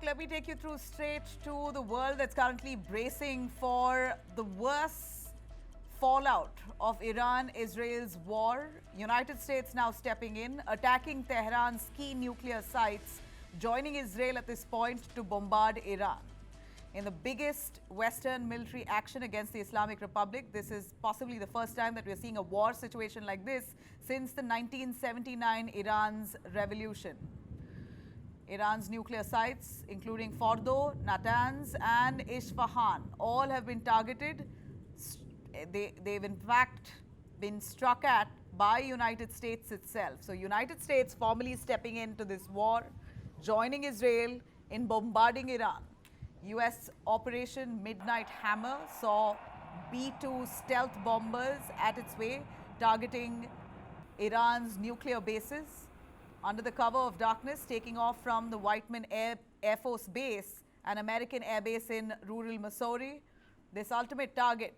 let me take you through straight to the world that's currently bracing for the worst fallout of Iran-Israel's war. United States now stepping in, attacking Tehran's key nuclear sites, joining Israel at this point to bombard Iran. In the biggest Western military action against the Islamic Republic, this is possibly the first time that we're seeing a war situation like this since the 1979 Iran's revolution. Iran's nuclear sites, including Fordow, Natanz, and Isfahan, all have been targeted. They've in fact been struck at by United States itself. So United States formally stepping into this war, joining Israel in bombarding Iran. US Operation Midnight Hammer saw B-2 stealth bombers at its way, targeting Iran's nuclear bases. Under the cover of darkness, taking off from the Whiteman Air Force Base, an American air base in rural Missouri. This ultimate target,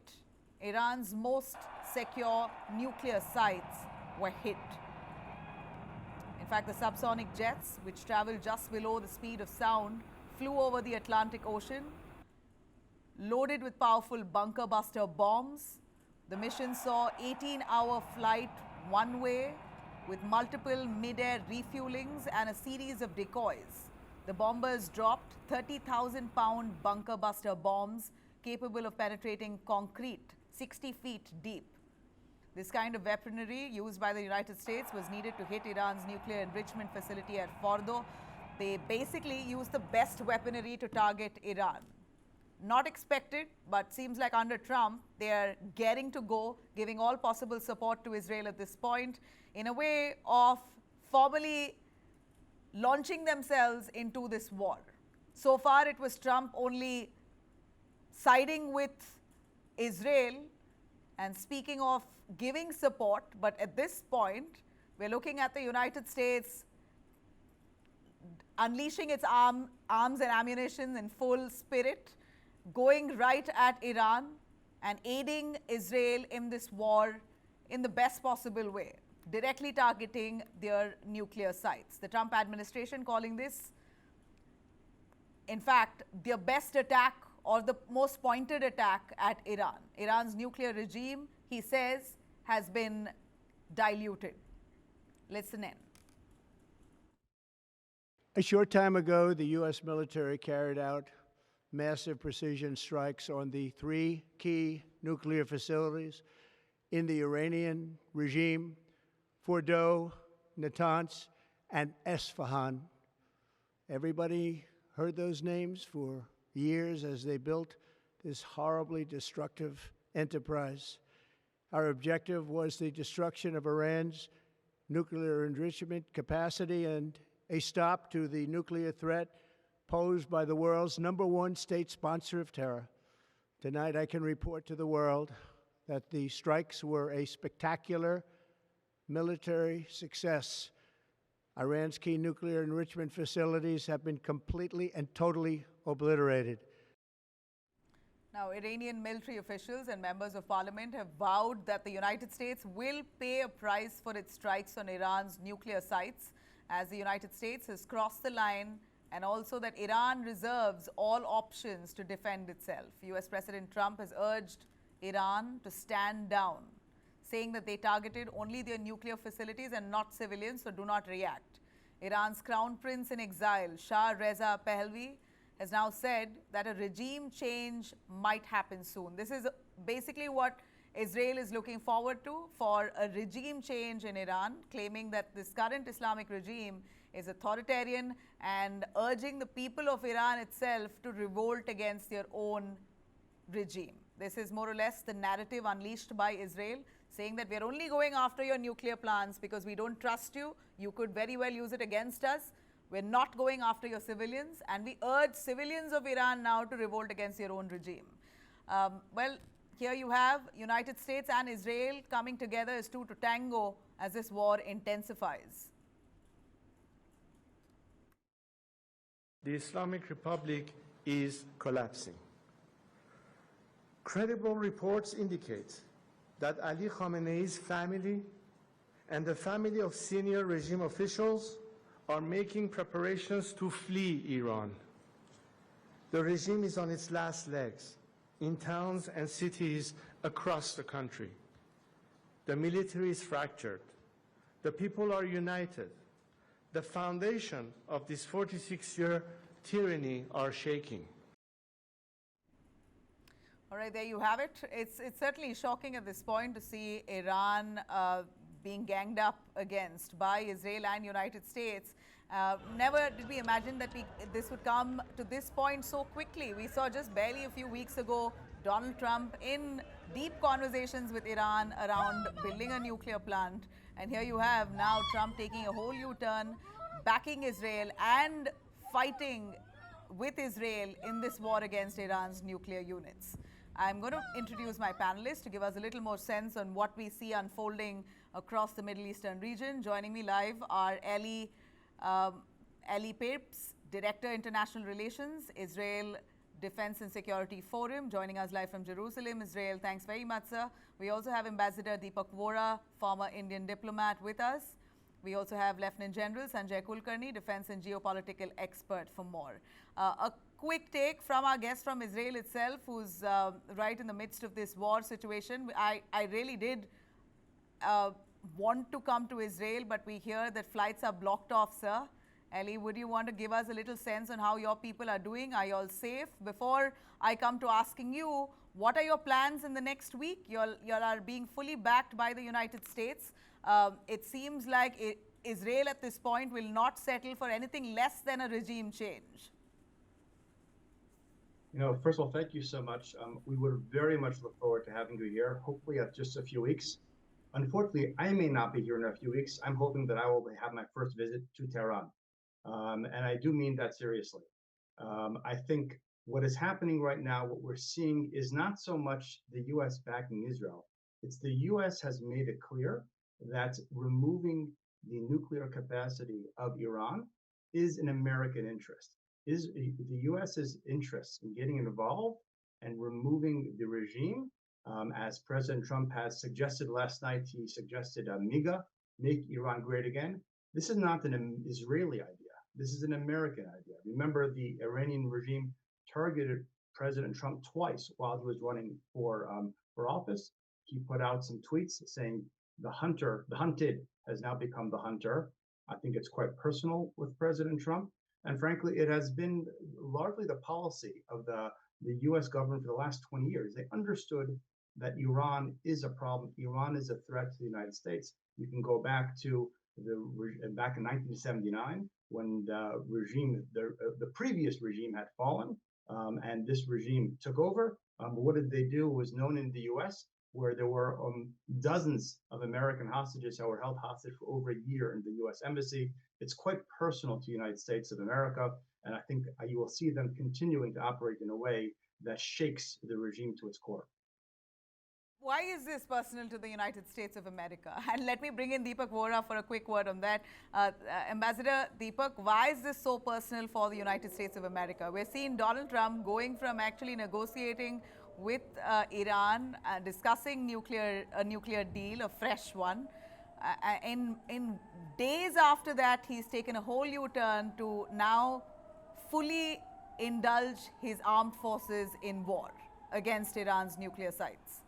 Iran's most secure nuclear sites, were hit. In fact, the subsonic jets, which travel just below the speed of sound, flew over the Atlantic Ocean, loaded with powerful bunker buster bombs. The mission saw 18-hour flight one way with multiple mid-air refuelings and a series of decoys. The bombers dropped 30,000-pound bunker buster bombs capable of penetrating concrete 60 feet deep. This kind of weaponry used by the United States was needed to hit Iran's nuclear enrichment facility at Fordow. They basically used the best weaponry to target Iran. Not expected, but seems like under Trump, they are getting to go, giving all possible support to Israel at this point, in a way of formally launching themselves into this war. So far, it was Trump only siding with Israel and speaking of giving support, but at this point, we're looking at the United States unleashing its arms and ammunition in full spirit, going right at Iran and aiding Israel in this war in the best possible way, directly targeting their nuclear sites. The Trump administration calling this, in fact, their best attack or the most pointed attack at Iran. Iran's nuclear regime, he says, has been diluted. Listen in. A short time ago, the U.S. military carried out massive precision strikes on the three key nuclear facilities in the Iranian regime: Fordow, Natanz, and Isfahan. Everybody heard those names for years as they built this horribly destructive enterprise. Our objective was the destruction of Iran's nuclear enrichment capacity and a stop to the nuclear threat posed by the world's #1 state sponsor of terror. Tonight, I can report to the world that the strikes were a spectacular military success. Iran's key nuclear enrichment facilities have been completely and totally obliterated. Now, Iranian military officials and members of parliament have vowed that the United States will pay a price for its strikes on Iran's nuclear sites, as the United States has crossed the line, and also that Iran reserves all options to defend itself. US President Trump has urged Iran to stand down, saying that they targeted only their nuclear facilities and not civilians, so do not react. Iran's crown prince in exile, Shah Reza Pahlavi, has now said that a regime change might happen soon. This is basically what Israel is looking forward to, for a regime change in Iran, claiming that this current Islamic regime is authoritarian and urging the people of Iran itself to revolt against their own regime. This is more or less the narrative unleashed by Israel, saying that we're only going after your nuclear plants because we don't trust you. You could very well use it against us. We're not going after your civilians, and we urge civilians of Iran now to revolt against their own regime. Well, here you have United States and Israel coming together as two to tango as this war intensifies. The Islamic Republic is collapsing. Credible reports indicate that Ali Khamenei's family and the family of senior regime officials are making preparations to flee Iran. The regime is on its last legs in towns and cities across the country. The military is fractured. The people are united. The foundation of this 46-year tyranny are shaking. All right, there you have it. It's certainly shocking at this point to see Iran being ganged up against by Israel and United States. Never did we imagine that this would come to this point so quickly. We saw just barely a few weeks ago Donald Trump in deep conversations with Iran around building a nuclear plant. And here you have now Trump taking a whole U-turn, backing Israel and fighting with Israel in this war against Iran's nuclear units. I'm going to introduce my panelists to give us a little more sense on what we see unfolding across the Middle Eastern region. Joining me live are Ellie Papes, Director, International Relations, Israel Defense and Security Forum, joining us live from Jerusalem, Israel. Thanks very much, sir. We also have Ambassador Deepak Vora, former Indian diplomat, with us. We also have Lieutenant General Sanjay Kulkarni, defense and geopolitical expert, for more. A quick take from our guest from Israel itself, who's right in the midst of this war situation. I really did want to come to Israel, but we hear that flights are blocked off, sir. Ellie, would you want to give us a little sense on how your people are doing? Are you all safe? Before I come to asking you, what are your plans in the next week? You all are being fully backed by the United States. It seems like Israel at this point will not settle for anything less than a regime change. First of all, thank you so much. We would very much look forward to having you here, hopefully at just a few weeks. Unfortunately, I may not be here in a few weeks. I'm hoping that I will have my first visit to Tehran. And I do mean that seriously. I think what is happening right now, what we're seeing is not so much the U.S. backing Israel. It's the U.S. has made it clear that removing the nuclear capacity of Iran is an American interest. Is the U.S.'s interest in getting involved and removing the regime, as President Trump has suggested last night. He suggested MIGA, make Iran great again. This is not an Israeli idea. This is an American idea. Remember, the Iranian regime targeted President Trump twice while he was running for office. He put out some tweets saying the hunted has now become the hunter. I think it's quite personal with President Trump. And frankly, it has been largely the policy of the U.S. government for the last 20 years. They understood that Iran is a problem. Iran is a threat to the United States. You can go back to back in 1979 when the previous regime had fallen, and this regime took over. What did they do was known in the U.S., where there were dozens of American hostages that were held hostage for over a year in the U.S. Embassy. It's quite personal to the United States of America, and I think you will see them continuing to operate in a way that shakes the regime to its core. Why is this personal to the United States of America? And let me bring in Deepak Vora for a quick word on that. Ambassador Deepak, why is this so personal for the United States of America? We're seeing Donald Trump going from actually negotiating with Iran, discussing a nuclear deal, a fresh one. In days after that, he's taken a whole U-turn to now fully indulge his armed forces in war against Iran's nuclear sites.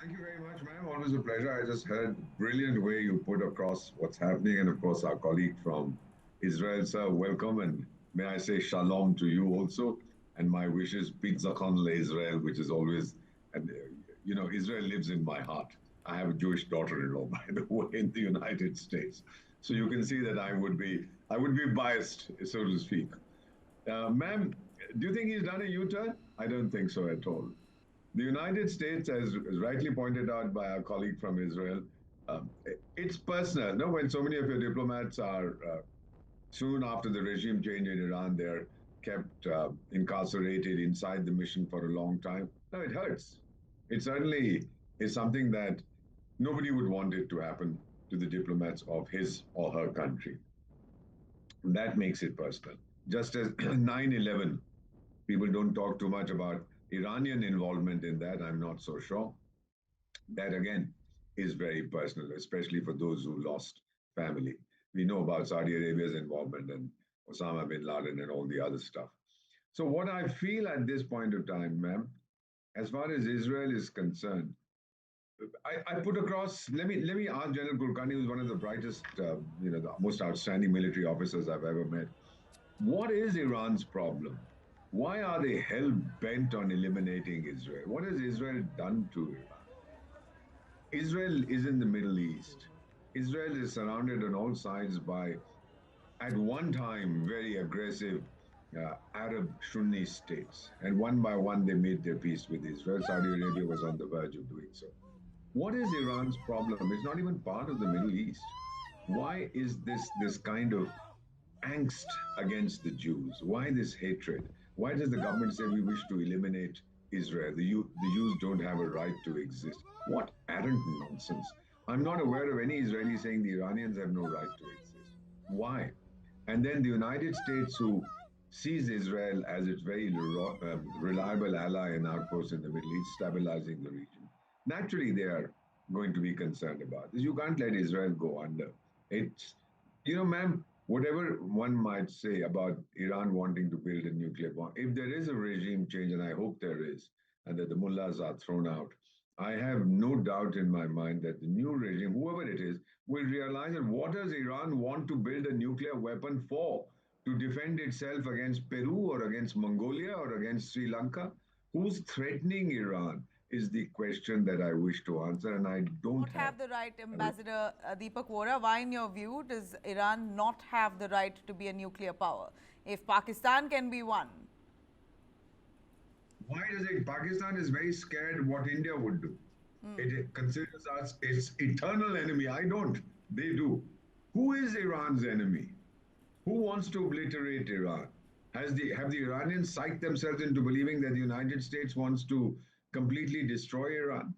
Thank you very much, ma'am. Always a pleasure. I just heard brilliant way you put across what's happening. And of course, our colleague from Israel, sir, welcome. And may I say shalom to you also. And my wishes, Pitzachon leIsrael, which is always, and Israel lives in my heart. I have a Jewish daughter-in-law, by the way, in the United States. So you can see that I would be biased, so to speak. Ma'am, do you think he's done a U-turn? I don't think so at all. The United States, as rightly pointed out by our colleague from Israel, it's personal. No, when so many of your diplomats are soon after the regime change in Iran, they're kept incarcerated inside the mission for a long time. No, it hurts. It certainly is something that nobody would want it to happen to the diplomats of his or her country. And that makes it personal. Just as 9/11, people don't talk too much about Iranian involvement in that, I'm not so sure. That again is very personal, especially for those who lost family. We know about Saudi Arabia's involvement and Osama bin Laden and all the other stuff. So what I feel at this point of time, ma'am, as far as Israel is concerned, I put across. Let me ask General Kulkarni, who's one of the brightest, the most outstanding military officers I've ever met. What is Iran's problem? Why are they hell bent on eliminating Israel? What has Israel done to Iran? Israel is in the Middle East. Israel is surrounded on all sides by, at one time, very aggressive Arab Sunni states. And one by one, they made their peace with Israel. Saudi Arabia was on the verge of doing so. What is Iran's problem? It's not even part of the Middle East. Why is this kind of angst against the Jews? Why this hatred? Why does the government say we wish to eliminate Israel? The Jews don't have a right to exist. What arrant nonsense. I'm not aware of any Israeli saying the Iranians have no right to exist. Why? And then the United States, who sees Israel as its very reliable ally and outpost in the Middle East, stabilizing the region. Naturally, they are going to be concerned about this. You can't let Israel go under. It's, ma'am, whatever one might say about Iran wanting to build a nuclear bomb, if there is a regime change, and I hope there is, and that the mullahs are thrown out, I have no doubt in my mind that the new regime, whoever it is, will realize that what does Iran want to build a nuclear weapon for? To defend itself against Peru or against Mongolia or against Sri Lanka? Who's threatening Iran is the question that I wish to answer, and I don't have the right, Ambassador Deepak Vora. Why, in your view, does Iran not have the right to be a nuclear power? If Pakistan can be one. Why does it? Pakistan is very scared what India would do. It considers us its eternal enemy. I don't. They do. Who is Iran's enemy? Who wants to obliterate Iran? Have the Iranians psyched themselves into believing that the United States wants to completely destroy Iran?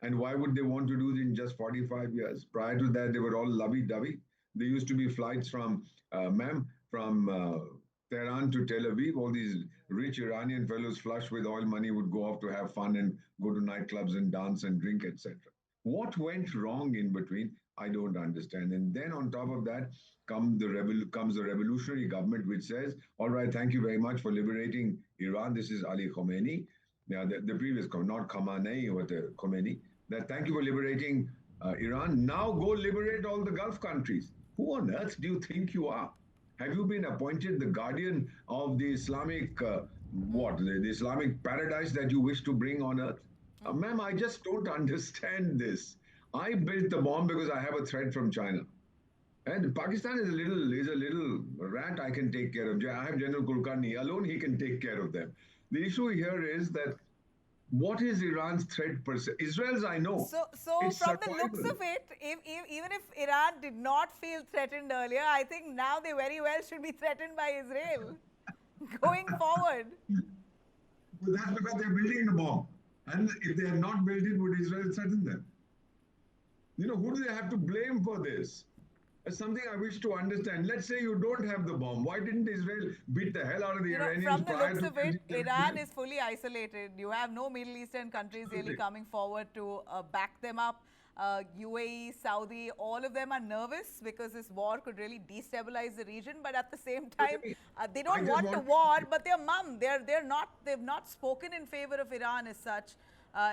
And why would they want to do it in just 45 years? Prior to that, they were all lovey-dovey. There used to be flights from Tehran to Tel Aviv. All these rich Iranian fellows flush with oil money would go off to have fun and go to nightclubs and dance and drink, etc. What went wrong in between? I don't understand. And then on top of that comes the revolutionary government, which says, all right, thank you very much for liberating Iran. This is Ali Khomeini. Now, the previous, not Khamenei, but Khomeini. That thank you for liberating Iran. Now go liberate all the Gulf countries. Who on earth do you think you are? Have you been appointed the guardian of the Islamic, the Islamic paradise that you wish to bring on earth? Ma'am, I just don't understand this. I built the bomb because I have a threat from China. And Pakistan is a little rat I can take care of. I have General Kulkarni. Alone he can take care of them. The issue here is that what is Iran's threat per se? Israel's, I know. So from the looks of it, even if Iran did not feel threatened earlier, I think now they very well should be threatened by Israel going forward. Well, that's because they're building the bomb. And if they had not built it, would Israel threaten them? Who do they have to blame for this? It's something I wish to understand. Let's say you don't have the bomb. Why didn't Israel beat the hell out of the Iranians? From the looks of it, Iran is fully isolated. You have no Middle Eastern countries really coming forward to back them up. UAE, Saudi, all of them are nervous because this war could really destabilize the region. But at the same time, they don't want the war, but they're mum. They've not spoken in favor of Iran as such.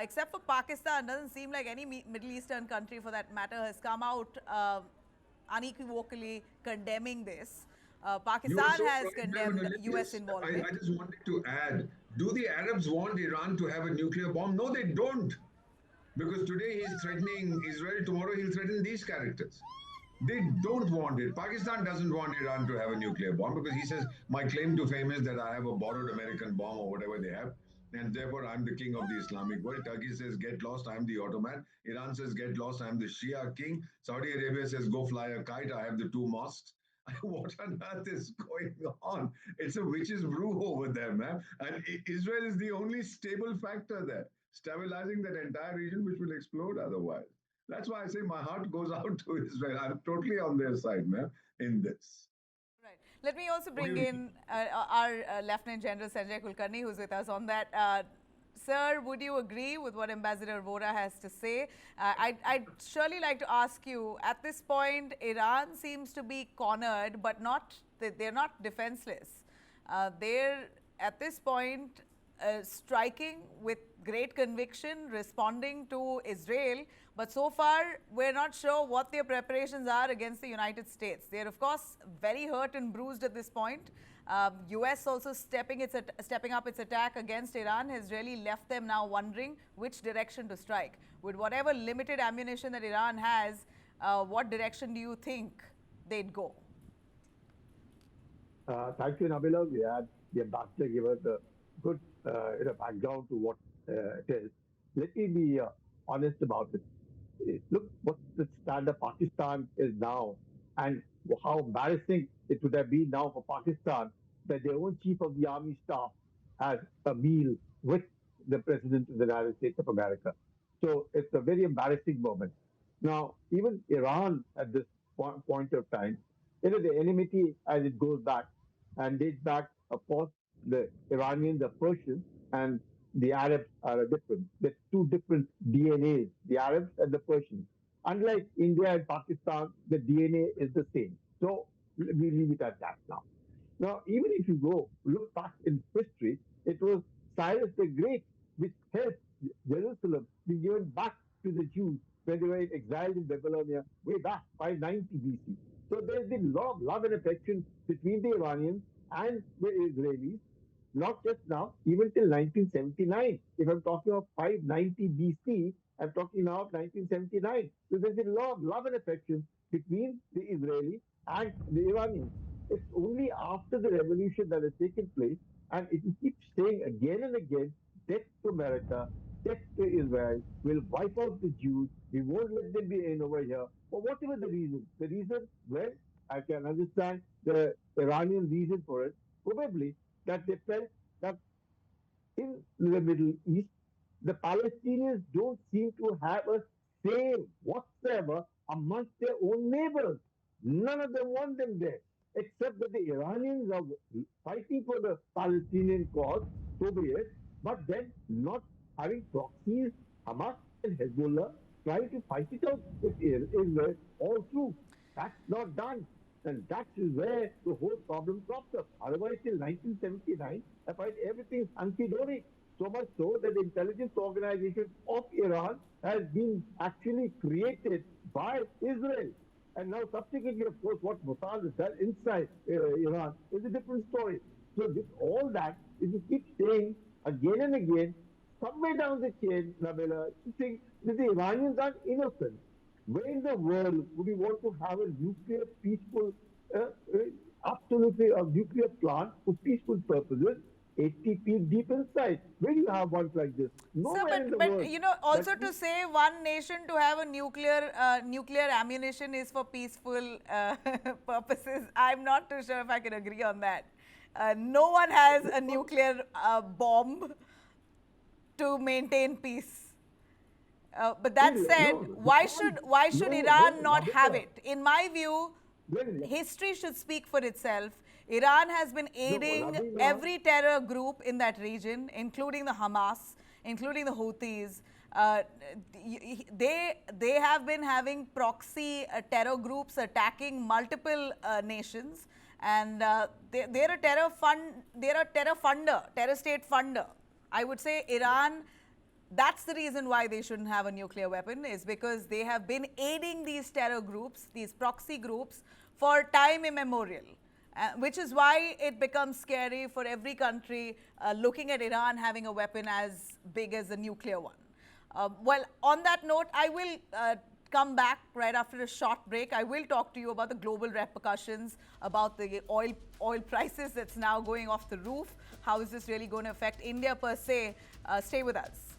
Except for Pakistan, doesn't seem like any Middle Eastern country, for that matter, has come out unequivocally condemning this. Pakistan has condemned US involvement. I just wanted to add, do the Arabs want Iran to have a nuclear bomb? No, they don't. Because today he's threatening Israel, tomorrow he'll threaten these characters. They don't want it. Pakistan doesn't want Iran to have a nuclear bomb because he says, my claim to fame is that I have a borrowed American bomb or whatever they have. And therefore, I'm the king of the Islamic world. Turkey says, get lost, I'm the Ottoman. Iran says, get lost, I'm the Shia king. Saudi Arabia says, go fly a kite, I have the two mosques. What on earth is going on? It's a witch's brew over there, man. And Israel is the only stable factor there, stabilizing that entire region, which will explode otherwise. That's why I say my heart goes out to Israel. I'm totally on their side, man, in this. Let me also bring in our Lieutenant General Sanjay Kulkarni, who's with us on that. Sir, would you agree with what Ambassador Vora has to say? I'd surely like to ask you, at this point, Iran seems to be cornered, but they're not defenseless. They're at this point, striking with great conviction, responding to Israel. But so far, we're not sure what their preparations are against the United States. They're, of course, very hurt and bruised at this point. US also stepping up its attack against Iran has really left them now wondering which direction to strike. With whatever limited ammunition that Iran has, what direction do you think they'd go? Thank you, Nabila. The ambassador gave us a good background to what it is. Let me be honest about it. Look what the stand of Pakistan is now, and how embarrassing it would have been now for Pakistan that their own chief of the army staff has a meal with the president of the United States of America. So it's a very embarrassing moment. Now, even Iran at this point of time, the enmity as it goes back and dates back, of course, the Iranians, the Persians, and the Arabs are different. There's two different DNAs, the Arabs and the Persians. Unlike India and Pakistan, the DNA is the same. So we leave it at that now. Now, even if you go look back in history, it was Cyrus the Great which helped Jerusalem be given back to the Jews when they were exiled in Babylonia way back 590 BC. So there's been a lot of love and affection between the Iranians and the Israelis, not just now, even till 1979. If I'm talking of 590 BC, I'm talking now of 1979. So there's been a lot of love and affection between the Israelis and the Iranians. It's only after the revolution that has taken place, and it keeps saying again and again, death to America, death to Israel, we'll wipe out the Jews, we won't let them be in over here, or whatever the reason. The reason, well, I can understand the Iranian reason for it, probably that they felt that in the Middle East, the Palestinians don't seem to have a say whatsoever amongst their own neighbors. None of them want them there, except that the Iranians are fighting for the Palestinian cause, so be it, but then not having proxies, Hamas and Hezbollah, trying to fight it out with Israel all through. That's not done. And that is where the whole problem crops up. Otherwise, till 1979, I find everything hunky-dory. So much so that the intelligence organization of Iran has been actually created by Israel. And now, subsequently, of course, what Mossad has done inside Iran is a different story. So, with all that, if you keep saying again and again, somewhere down the chain, Nabila, you think that the Iranians are innocent. Where in the world would you want to have a nuclear peaceful, absolutely a nuclear plant for peaceful purposes, 80 feet deep inside? Where do you have one like this? Nowhere in the world. But you know, also to say one nation to have a nuclear ammunition is for peaceful purposes, I'm not too sure if I can agree on that. No one has a nuclear bomb to maintain peace. But that said, why should Iran not have it? In my view, history should speak for itself. Iran has been aiding every terror group in that region, including the Hamas, including the Houthis. They have been having proxy terror groups attacking multiple nations, and they're a terror funder, terror state funder. I would say Iran. That's the reason why they shouldn't have a nuclear weapon, is because they have been aiding these terror groups, these proxy groups, for time immemorial, which is why it becomes scary for every country looking at Iran having a weapon as big as a nuclear one. Well, on that note, I will come back right after a short break. I will talk to you about the global repercussions, about the oil prices that's now going off the roof. How is this really going to affect India per se? Stay with us.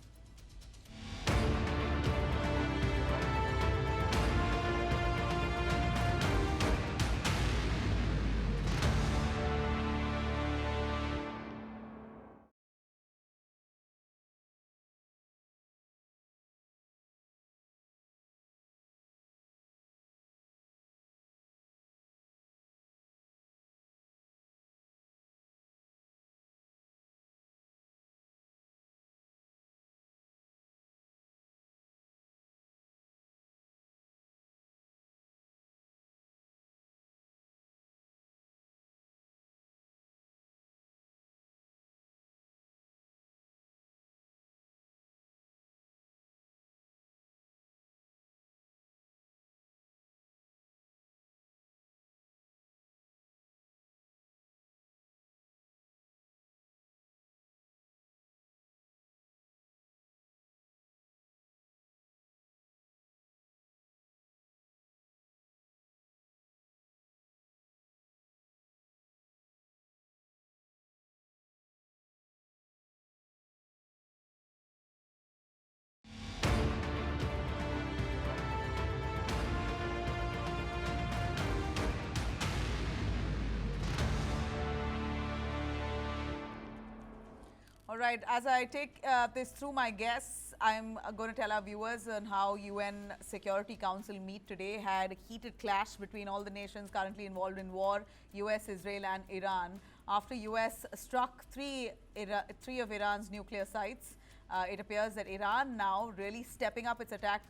All right, as I take this through my guests, I'm going to tell our viewers on how UN Security Council meet today had a heated clash between all the nations currently involved in war, US, Israel and Iran. After US struck three of Iran's nuclear sites, it appears that Iran now really stepping up its attack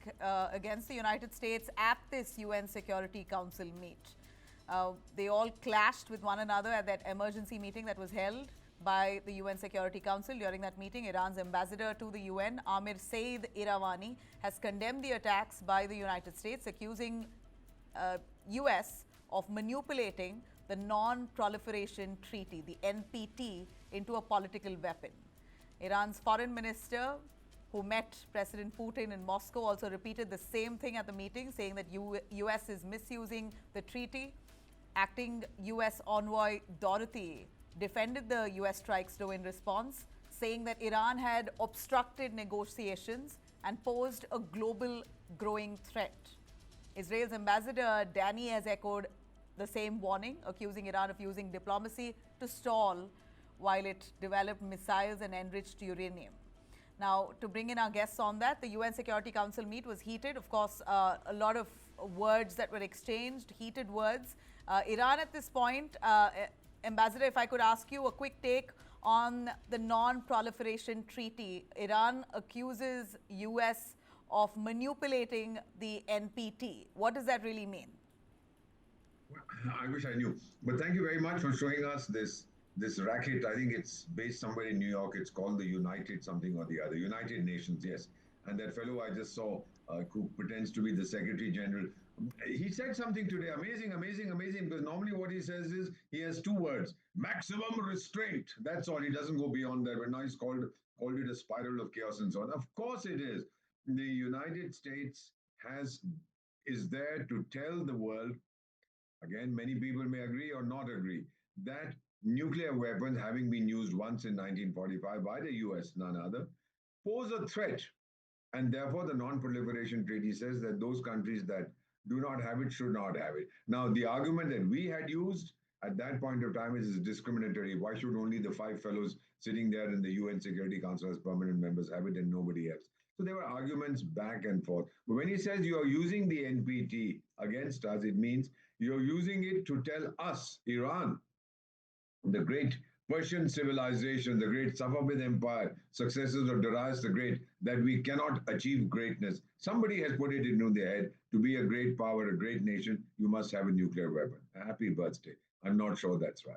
against the United States at this UN Security Council meet. They all clashed with one another at that emergency meeting that was held by the UN Security Council. During that meeting, Iran's ambassador to the UN, Amir Saeed Iravani, has condemned the attacks by the United States, accusing US of manipulating the Non-Proliferation Treaty, the NPT, into a political weapon. Iran's foreign minister, who met President Putin in Moscow, also repeated the same thing at the meeting, saying that US is misusing the treaty. Acting US envoy Dorothy defended the US strikes, though, in response, saying that Iran had obstructed negotiations and posed a global growing threat. Israel's ambassador Danny has echoed the same warning, accusing Iran of using diplomacy to stall while it developed missiles and enriched uranium. Now, to bring in our guests on that, the UN Security Council meet was heated. Of course, a lot of words that were exchanged, heated words. Iran at this point, Ambassador, if I could ask you a quick take on the Non-Proliferation Treaty. Iran accuses US of manipulating the NPT. What does that really mean? I wish I knew. But thank you very much for showing us this racket. I think it's based somewhere in New York. It's called the United something or the other. United Nations, yes. And that fellow I just saw, who pretends to be the Secretary General, he said something today, amazing, because normally what he says is, he has two words, maximum restraint. That's all. He doesn't go beyond that. But now he's called it a spiral of chaos and so on. Of course it is. The United States is there to tell the world, again, many people may agree or not agree, that nuclear weapons, having been used once in 1945 by the US, none other, pose a threat. And therefore, the Non-Proliferation Treaty says that those countries that do not have it should not have it. Now, the argument that we had used at that point of time is discriminatory. Why should only the 5 fellows sitting there in the UN Security Council as permanent members have it and nobody else? So there were arguments back and forth. But when he says you are using the NPT against us, it means you're using it to tell us, Iran, the great Persian civilization, the great Safavid Empire, successors of Darius the Great, that we cannot achieve greatness. Somebody has put it into their head, to be a great power, a great nation, you must have a nuclear weapon. Happy birthday. I'm not sure that's right.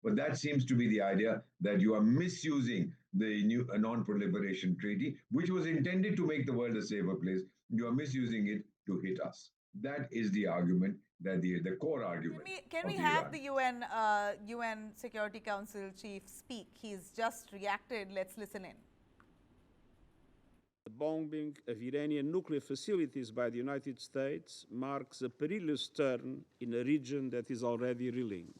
But that seems to be the idea, that you are misusing the new Non-Proliferation Treaty, which was intended to make the world a safer place. You are misusing it to hit us. That is the argument, that the core argument. Can we have the UN Security Council chief speak? He's just reacted. Let's listen in. The bombing of Iranian nuclear facilities by the United States marks a perilous turn in a region that is already reeling.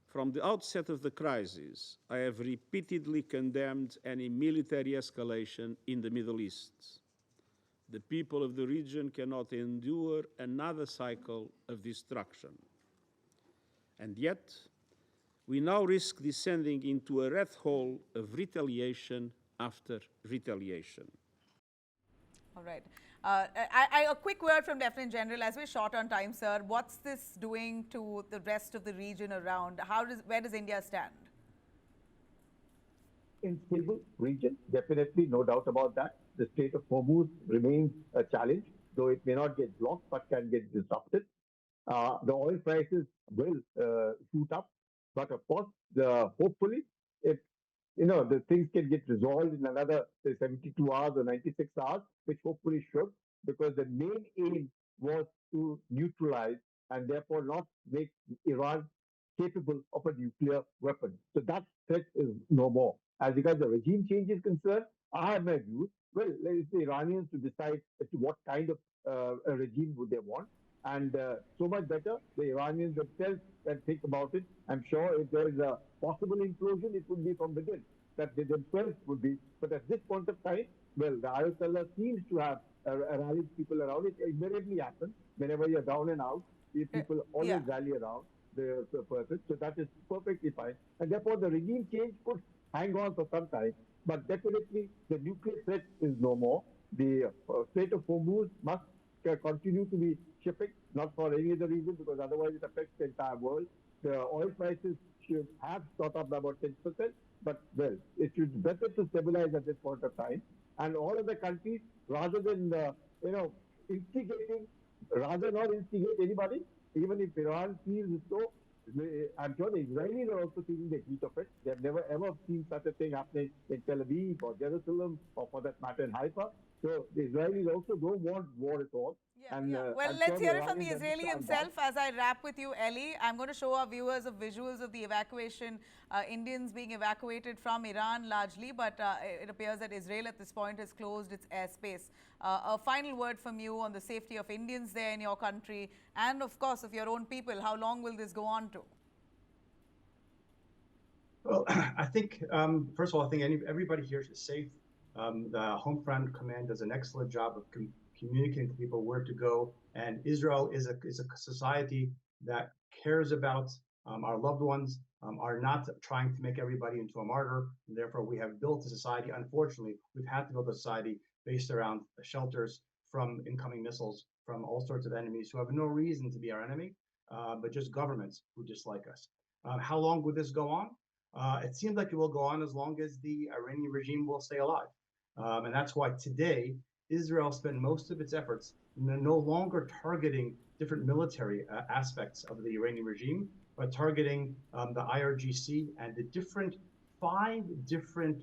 From the outset of the crisis, I have repeatedly condemned any military escalation in the Middle East. The people of the region cannot endure another cycle of destruction. And yet, we now risk descending into a rat hole of retaliation after retaliation. All right. A quick word from Lieutenant General. As we're short on time, sir, what's this doing to the rest of the region around? Where does India stand? In stable region, definitely, no doubt about that. The Strait of Hormuz remains a challenge, though it may not get blocked, but can get disrupted. The oil prices will shoot up, but of course, hopefully, if the things can get resolved in another 72 hours or 96 hours, which hopefully should, because the main aim was to neutralize and therefore not make Iran capable of a nuclear weapon. So that threat is no more. As regards the regime change is concerned, I have my views. Well, it's the Iranians to decide as to what kind of a regime would they want. And so much better, the Iranians themselves can think about it. I'm sure if there is a possible implosion, it would be from within, that they themselves would be. But at this point of time, well, the Ayatollah seems to have rallied people around it. It invariably happens whenever you're down and out. People always rally around the person. So that is perfectly fine. And therefore, the regime change could hang on for some time. But definitely, the nuclear threat is no more. The Strait of Hormuz must continue to be shipping, not for any other reason, because otherwise it affects the entire world. The oil prices should have shot up by about 10%, but well, it should be better to stabilize at this point of time. And all of the countries, rather than instigating, rather not instigate anybody, even if Iran feels so, I'm sure the Israelis are also feeling the heat of it. They've never ever seen such a thing happening in Tel Aviv or Jerusalem or for that matter in Haifa. So the Israelis also don't want war at all. Well, I'm let's sure hear it from the Iranians Israeli understand that. himself as I wrap with you, Ellie. I'm going to show our viewers of visuals of the evacuation, Indians being evacuated from Iran largely, but it appears that Israel at this point has closed its airspace. A final word from you on the safety of Indians there in your country and, of course, of your own people. How long will this go on to? Well, I think, first of all, I think everybody here is safe. The Homefront Command does an excellent job of communicating to people where to go. And Israel is a society that cares about our loved ones, are not trying to make everybody into a martyr. And therefore, we have built a society. Unfortunately, we've had to build a society based around shelters from incoming missiles from all sorts of enemies who have no reason to be our enemy, but just governments who dislike us. How long would this go on? It seems like it will go on as long as the Iranian regime will stay alive. And that's why today, Israel spent most of its efforts no longer targeting different military aspects of the Iranian regime, but targeting the IRGC and the five different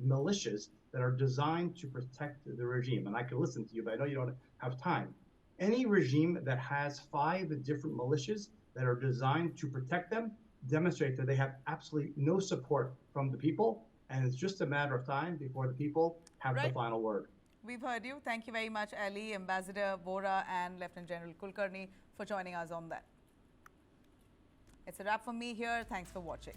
militias that are designed to protect the regime. And I could listen to you, but I know you don't have time. Any regime that has 5 different militias that are designed to protect them demonstrate that they have absolutely no support from the people, and it's just a matter of time before the people have the final word. We've heard you. Thank you very much, Ali, Ambassador Vora, and Lieutenant General Kulkarni for joining us on that. It's a wrap from me here. Thanks for watching.